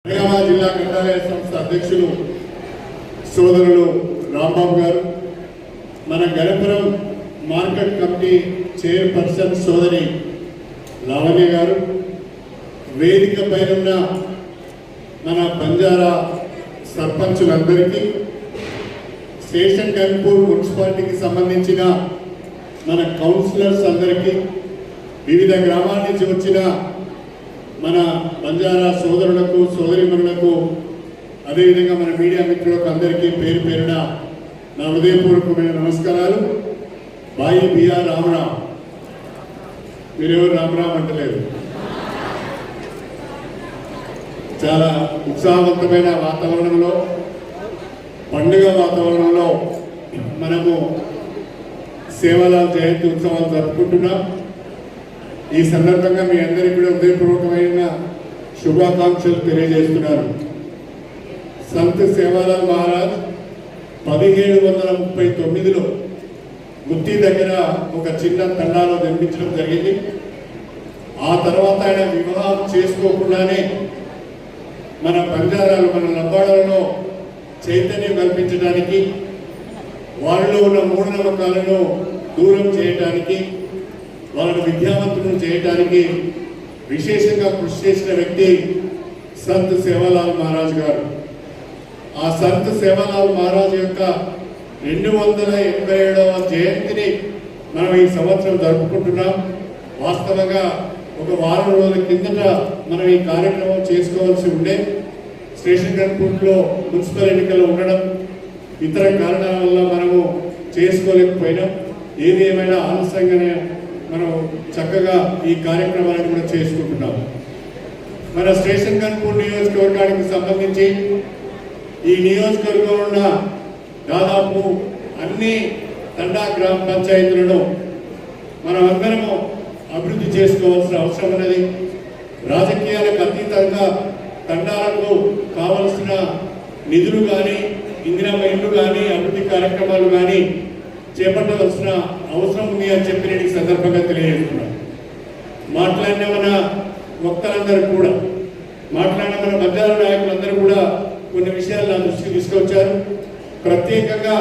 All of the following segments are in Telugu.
జిల్లా గ్రంథాలయ సంస్థ అధ్యక్షులు సోదరులు రాంబాబు గారు, మన గణపురం మార్కెట్ కమిటీ చైర్పర్సన్ సోదరి లావణ్య గారు, వేదిక పైన మన బంజారా సర్పంచులందరికీ, స్టేషన్ గన్పూర్ మున్సిపాలిటీకి సంబంధించిన మన కౌన్సిలర్స్ అందరికీ, వివిధ గ్రామాల నుంచి వచ్చిన మన బంజారా సోదరులకు సోదరిమణులకు, అదేవిధంగా మన మీడియా మిత్రులకు అందరికీ పేరు పేరున నా హృదయపూర్వకమైన నమస్కారాలు. బాయి బిఆర్ రామరామ్. మీరెవరు రామరామ్ అంటలేదు. చాలా ఉత్సాహవంతమైన వాతావరణంలో, పండుగ వాతావరణంలో మనము సేవలాల్ జయంతి ఉత్సవాలు జరుపుకుంటున్నాం. ఈ సందర్భంగా మీ అందరికీ కూడా హృదయపూర్వకమైన శుభాకాంక్షలు తెలియజేస్తున్నారు. సంత్ సేవాలాల్ మహారాజ్ 1739లో గుత్తి దగ్గర ఒక చిన్న తండాలో జన్మించడం జరిగింది. ఆ తర్వాత ఆయన వివాహం చేసుకోకుండానే మన బంజారాలు, మన లంబాడాలలో చైతన్యం కల్పించడానికి, వారిలో ఉన్న మూఢనమ్మకాలను దూరం చేయడానికి, వాళ్ళను విద్యావంతులను చేయడానికి విశేషంగా కృషి చేసిన వ్యక్తి సంత్ సేవాలాల్ మహారాజ్ గారు. ఆ సంత్ సేవాలాల్ మహారాజ్ యొక్క 287వ జయంతిని మనం ఈ సంవత్సరం జరుపుకుంటున్నాం. వాస్తవంగా ఒక వారం రోజుల కిందట మనం ఈ కార్యక్రమం చేసుకోవాల్సి ఉండే, స్టేషన్ గన్పూర్లో మున్సిపల్ ఎన్నికలు ఉండడం, ఇతర కారణాల వల్ల మనము చేసుకోలేకపోయినాం. ఏది ఏమైనా ఆలస్యంగానే మనం చక్కగా ఈ కార్యక్రమాన్ని కూడా చేసుకుంటున్నాం. మన స్టేషన్ గన్పూర్ నియోజకవర్గానికి సంబంధించి ఈ నియోజకవర్గంలో ఉన్న దాదాపు అన్ని తండా గ్రామ పంచాయతీలను మనం అందరము అభివృద్ధి చేసుకోవాల్సిన అవసరం ఉన్నది. రాజకీయాలకు అతీతంగా తండాలకు కావలసిన నిధులు కానీ, ఇందిరమ్మ ఇండ్లు కానీ, అభివృద్ధి కార్యక్రమాలు కానీ చేపట్టవలసిన అవసరం ఉంది అని చెప్పి నేను ఈ సందర్భంగా తెలియజేస్తున్నాను. మాట్లాడిన మన వక్తలందరూ కూడా, మాట్లాడిన మన బంజారా నాయకులందరూ కూడా కొన్ని విషయాలు నా దృష్టికి తీసుకొచ్చారు. ప్రత్యేకంగా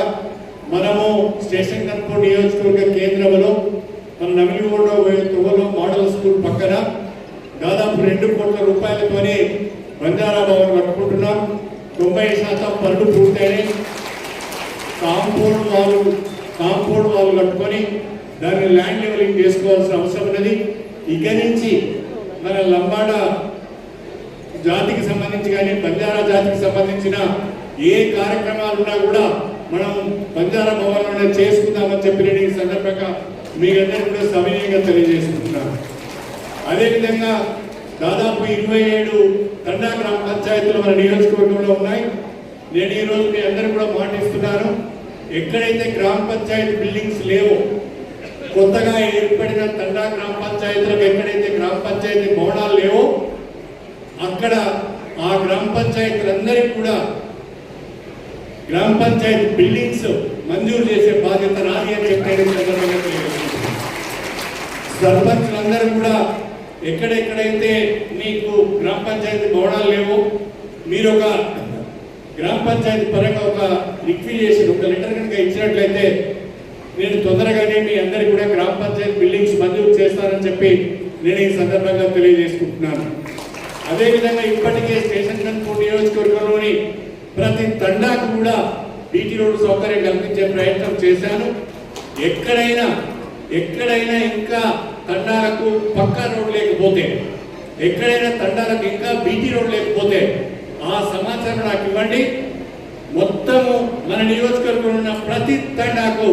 మనము స్టేషన్ గన్పూర్ నియోజకవర్గ కేంద్రంలో మన నమిలిగూడలో తువ్వలో మోడల్ స్కూల్ పక్కన దాదాపు 2 కోట్ల రూపాయలతోనే బంజారా భవన్ కట్టుకుంటున్నాం. 90% పనులు పూర్తయినాయి. కాంపౌండ్ వాళ్ళు కట్టుకొని దాన్ని ల్యాండ్ లెవెలింగ్ చేసుకోవాల్సిన అవసరం ఉన్నది. ఇక నుంచి మన లంబాడా జాతికి సంబంధించి కానీ, బంజారా జాతికి సంబంధించిన ఏ కార్యక్రమాలు ఉన్నా కూడా మనం బంజారా భవన్లోనే చేసుకుందామని చెప్పి నేను ఈ సందర్భంగా మీరందరూ కూడా సవినయంగా తెలియజేసుకుంటున్నాను. అదేవిధంగా దాదాపు 27 తండా గ్రామ పంచాయతీలు మన నియోజకవర్గంలో ఉన్నాయి. నేను ఈరోజు మీ అందరూ కూడా మాటిస్తున్నాను, ఎక్కడైతే గ్రామ పంచాయతీ బిల్డింగ్స్ లేవో, కొత్తగా ఏర్పడిన తండా గ్రామ పంచాయతీలకు ఎక్కడైతే గ్రామ పంచాయతీ భవనాలు లేవో, అక్కడ ఆ గ్రామ పంచాయతీలందరికీ కూడా గ్రామ పంచాయతీ బిల్డింగ్స్ మంజూరు చేసే బాధ్యత నాది అని చెప్పి సర్పంచులందరూ కూడా ఎక్కడెక్కడైతే మీకు గ్రామ పంచాయతీ భవనాలు లేవో, మీరు ఒక గ్రామ పంచాయతీ పరంగా ఒక రిక్విజేషన్, ఒక లెటర్ కనుక ఇచ్చినట్లయితే నేను తొందరగానే మీ అందరికీ కూడా గ్రామ పంచాయతీ బిల్డింగ్స్ మంజూరు చేస్తానని చెప్పి నేను ఈ సందర్భంగా తెలియజేసుకుంటున్నాను. అదేవిధంగా ఇప్పటికే స్టేషన్ గన్పూర్ నియోజకవర్గంలోని ప్రతి తండాకు కూడా బీటీ రోడ్డు సౌకర్యం కల్పించే ప్రయత్నం చేశాను. ఎక్కడైనా ఇంకా తండాలకు పక్కా రోడ్ లేకపోతే, ఎక్కడైనా తండాలకు ఇంకా బీటీ రోడ్ లేకపోతే ఆ సమాచారం నాకు ఇవ్వండి. మొత్తము మన నియోజకవర్గంలో ఉన్న ప్రతి తండాకు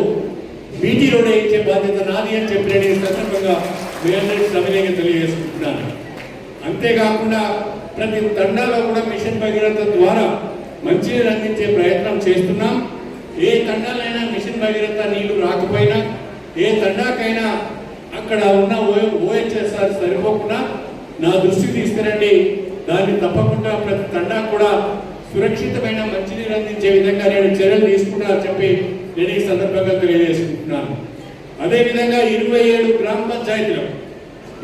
బీటీ రోడ్ ఇచ్చే బాధ్యత నాది అని చెప్పి నేను ఈ సందర్భంగా మీ అందరికీ సవినయంగా తెలియజేసుకుంటున్నాను. అంతేకాకుండా ప్రతి తండాలో కూడా మిషన్ భగీరథ ద్వారా మంచినీరు అందించే ప్రయత్నం చేస్తున్నాం. ఏ తండాలైనా మిషన్ భగీరథ నీళ్లు రాకపోయినా, ఏ తండాకైనా అక్కడ ఉన్న ఓహెచ్ఎస్ఆర్ సరిపోకుండా నా దృష్టికి తీసుకురండి. దాన్ని తప్పకుండా ప్రతి తండా కూడా సురక్షితమైన మంచినీరు అందించే విధంగా నేను చర్యలు తీసుకుంటానని చెప్పి నేను ఈ సందర్భంగా తెలియజేసుకుంటున్నాను. అదేవిధంగా 27 గ్రామ పంచాయతీలు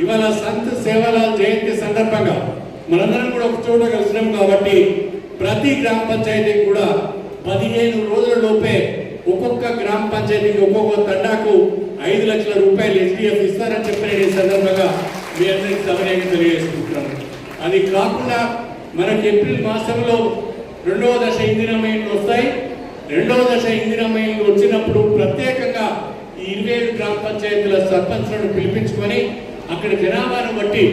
ఇవాళ సంత్ సేవాలాల్ జయంతి సందర్భంగా మనందరం కూడా ఒక చోట కలిసినాం కాబట్టి ప్రతి గ్రామ పంచాయతీకి కూడా 15 రోజుల లోపే ఒక్కొక్క గ్రామ పంచాయతీకి ఒక్కొక్క తండాకు 5 లక్షల రూపాయలు ఎస్డిఎఫ్ ఇస్తారని చెప్పి నేను ఈ సందర్భంగా మీ అందరికీ సవినయంగా తెలియజేసుకుంటున్నాను. అది కాకుండా మనకి ఏప్రిల్ మాసంలో 2వ దశ ఇందిరా మైన్లు వస్తాయి. 2వ దశ ఇందిరా మైన్లు వచ్చినప్పుడు ప్రత్యేకంగా ఈ 27 గ్రామ పంచాయతీల సర్పంచ్లను పిలిపించుకొని అక్కడ జనాభాను బట్టి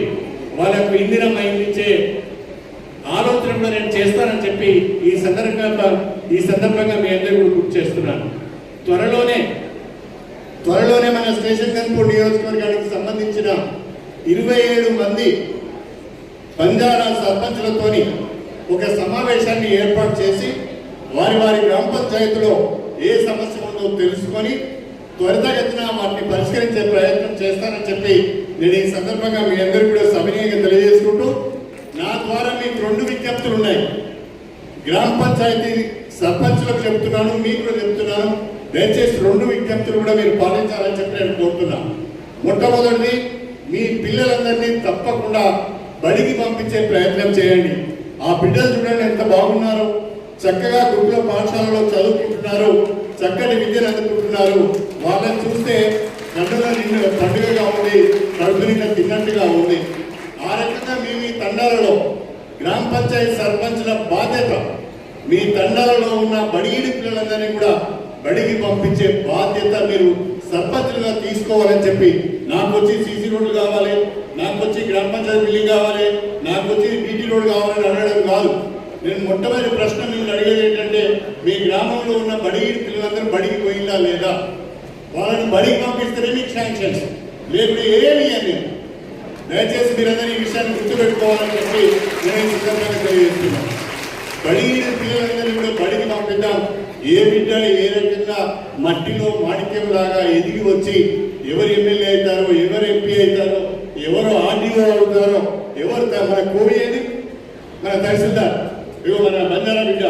వాళ్ళకు ఇందిరా మైన్లు ఇచ్చే ఆలోచన కూడా నేను చేస్తానని చెప్పి ఈ సందర్భంగా మీ అందరూ కూడా గుర్తు చేస్తున్నాను. త్వరలోనే మన స్టేషన్ గన్పూర్ నియోజకవర్గానికి సంబంధించిన 27 మంది బంజారా సర్పంచులతోని ఒక సమావేశాన్ని ఏర్పాటు చేసి వారి గ్రామ పంచాయతీలో ఏ సమస్య ఉందో తెలుసుకొని త్వరితగతిన వాటిని పరిష్కరించే ప్రయత్నం చేస్తానని చెప్పి నేను ఈ సందర్భంగా మీ అందరికీ కూడా సవినయంగా తెలియజేసుకుంటూ నా ద్వారా మీకు 2 విజ్ఞప్తులు ఉన్నాయి. గ్రామ పంచాయతీ సర్పంచులకు చెప్తున్నాను, మీకు కూడా చెప్తున్నాను. దయచేసి 2 విజ్ఞప్తులు కూడా మీరు పాటించాలని చెప్పి నేను కోరుతున్నాను. మొట్టమొదటిది, మీ పిల్లలందరినీ తప్పకుండా బడికి పంపించే ప్రయత్నం చేయండి. ఆ బిడ్డలు చూడండి ఎంత బాగున్నారు, చక్కగా గురుకుల పాఠశాలలో చదువుకుంటున్నారు, చక్కటి విద్యను అందుకుంటున్నారు. వాళ్ళని చూస్తే కన్నుల నిండు పండుగగా ఉంది, కడుపు నిండా తిన్నట్టుగా ఉంది. ఆ రకంగా మీ తండాలలో గ్రామ పంచాయతీ సర్పంచుల బాధ్యత, మీ తండాలలో ఉన్న బడిగిడి పిల్లలందరినీ కూడా బడికి పంపించే బాధ్యత మీరు సర్పంచులుగా తీసుకోవాలని చెప్పి, నాకు వచ్చి సీసీ రోడ్లు కావాలి, నాకు వచ్చి గ్రామ పంచాయతీ బిల్డింగ్ కావాలి, నాకు వచ్చి బీటీ రోడ్ కావాలని అడగడం కాదు. నేను మొట్టమొదటి ప్రశ్న మిమ్మల్ని అడిగేది ఏంటంటే, మీ గ్రామంలో ఉన్న బడిగిడి పిల్లలందరూ బడికి పోయిందా లేదా? వాళ్ళని బడికి పంపిస్తేనే మీకు శాంక్షన్స్, లేకపోతే ఏమి అని. దయచేసి మీరందరూ ఈ విషయాన్ని గుర్తుపెట్టుకోవాలని చెప్పి నేను ఈ సందర్భంగా తెలియజేస్తున్నాను. బడిగిడి పిల్లలందరినీ కూడా బడికి పంపిద్దాం. ఏ బిడ్డలు ఏ రకంగా మట్టిలో మాణిక్యం లాగా ఎదిగి వచ్చి ఎవరు ఎమ్మెల్యే అవుతారో, ఎవరు ఎంపీ అవుతారో, ఎవరు ఆర్డీఓ అవుతారో, ఎవరు మన కోవి ఏది మన తహసీల్దార్, మన బంజారా బిడ్డ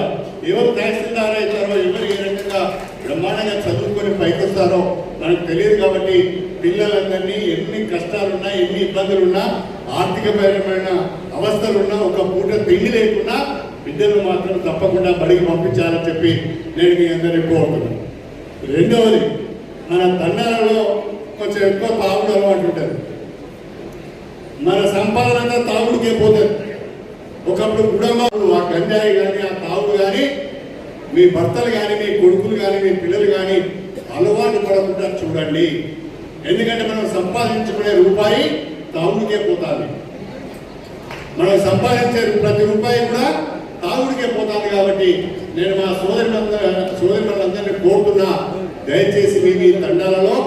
ఎవరు తహసీల్దార్ అవుతారో, ఎవరు ఏ రకంగా బ్రహ్మాండంగా చదువుకొని పైకొస్తారో మనకు తెలియదు. కాబట్టి పిల్లలందరినీ ఎన్ని కష్టాలున్నా, ఎన్ని ఇబ్బందులున్నా, ఆర్థికపరమైన అవస్థలున్నా, ఒక పూట తిండి లేకున్నా బిడ్డలు మాత్రం తప్పకుండా బడికి పంపించాలని చెప్పి నేను మీ అందరినీ కోరుతున్నాను. రెండవది, మన తండాలలో కొంచెం ఎక్కువ తాగుడు అలవాటు ఉంటుంది. మన సంపాదన అంతా తాగుడికే పోతుంది. ఒకప్పుడు కుటుంబాలు ఆ గంజాయి కానీ, ఆ తాగుడు కానీ మీ భర్తలు కానీ, మీ కొడుకులు కానీ, మీ పిల్లలు కానీ అలవాటు పడకుండా చూడండి. ఎందుకంటే మనం సంపాదించుకునే రూపాయి తాగుడికే పోతుంది. మనం సంపాదించే ప్రతి రూపాయి కూడా తాగుడికే పోతుంది. కాబట్టి నేను మా సోదరులందరినీ కోరుతున్నా, దయచేసి మీ తండాలలో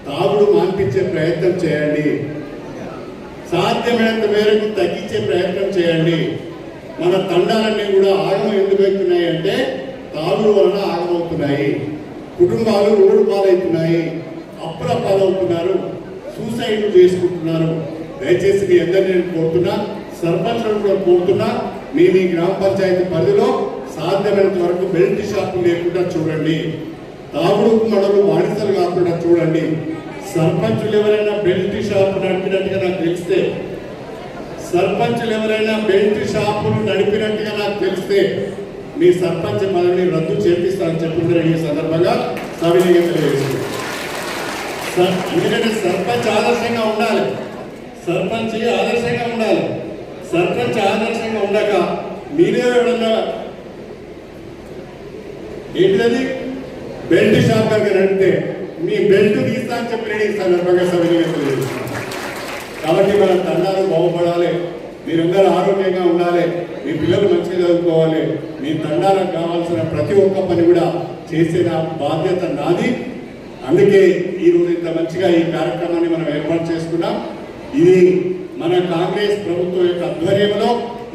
తాగుడు మాన్పించే ప్రయత్నం చేయండి. సాధ్యమైనంత మేరకు తగ్గించే ప్రయత్నం చేయండి. మన తండాలన్నీ కూడా ఆగమం ఎందుకు అవుతున్నాయి అంటే తాగుడు వలన ఆగమవుతున్నాయి. కుటుంబాలు రోడ్డు పాలవుతున్నాయి, అప్పుల పాలవుతున్నారు, సూసైడ్ చేసుకుంటున్నారు. దయచేసి మీ అందరినీ నేను కోరుతున్నా, సర్పంచులను కూడా కోరుతున్నా, మీ గ్రామ పంచాయతీ పరిధిలో సాధ్యమైనంత వరకు బెల్ట్ షాపులు లేకుండా చూడండి. తాగుడు మడలు బానిసలు కాకుండా చూడండి. సర్పంచులు ఎవరైనా బెల్ట్ షాపు నడిపినట్టుగా నాకు తెలిస్తే, సర్పంచులు ఎవరైనా బెల్ట్ షాపులు నడిపినట్టుగా నాకు తెలిస్తే మీ సర్పంచ్ పదవిని రద్దు చేపిస్తానని చెప్పుకుంటే ఈ సందర్భంగా సవినయంగా తెలియజేస్తుంది. ఎందుకంటే సర్పంచ్ ఆదర్శంగా ఉండాలి, సర్పంచ్ ఆదర్శంగా ఉండాలి. సర్పంచ్ ఆదర్శంగా ఉండక మీరే ఎవరన్నా ఏంటిది బెల్ట్ షాప్ దగ్గర నడిపితే మీ బెల్ట్ తీస్తా అని చెప్పి నేను ఈ సందర్భంగా సవినయంగా తెలియజేస్తున్నాను. కాబట్టి మన తండాలు బాగుపడాలి, మీరందరూ ఆరోగ్యంగా ఉండాలి, మీ పిల్లలు మంచిగా చదువుకోవాలి. మీ తండాలకు కావాల్సిన ప్రతి ఒక్క పని కూడా చేసే బాధ్యత నాది. అందుకే ఈరోజు ఇంత మంచిగా ఈ కార్యక్రమాన్ని మనం ఏర్పాటు చేసుకున్నాం. ఇది మన కాంగ్రెస్ ప్రభుత్వం యొక్క ఆధ్వర్యంలో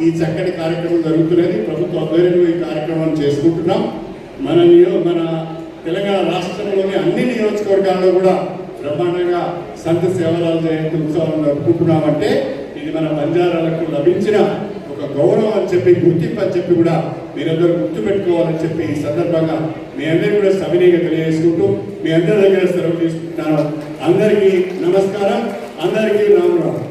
ఈ చక్కటి కార్యక్రమం జరుగుతున్నది. ప్రభుత్వ ఆధ్వర్యంలో ఈ కార్యక్రమం చేసుకుంటున్నాం. మన తెలంగాణ రాష్ట్రంలోని అన్ని నియోజకవర్గాల్లో కూడా బ్రహ్మాండంగా సంత సేవలాల జయంతి ఉత్సవాలను జరుపుకుంటున్నామంటే ఇది మన బంజారాలకు లభించిన ఒక గౌరవం అని చెప్పి, గుర్తింపు అని చెప్పి కూడా మీరందరూ గుర్తుపెట్టుకోవాలని చెప్పి ఈ సందర్భంగా మీ అందరికీ కూడా సవినయంగా తెలియజేసుకుంటూ మీ అందరి దగ్గర సెలవు తీసుకుంటున్నాను. అందరికీ నమస్కారం, అందరికీ రామ్ రామ్.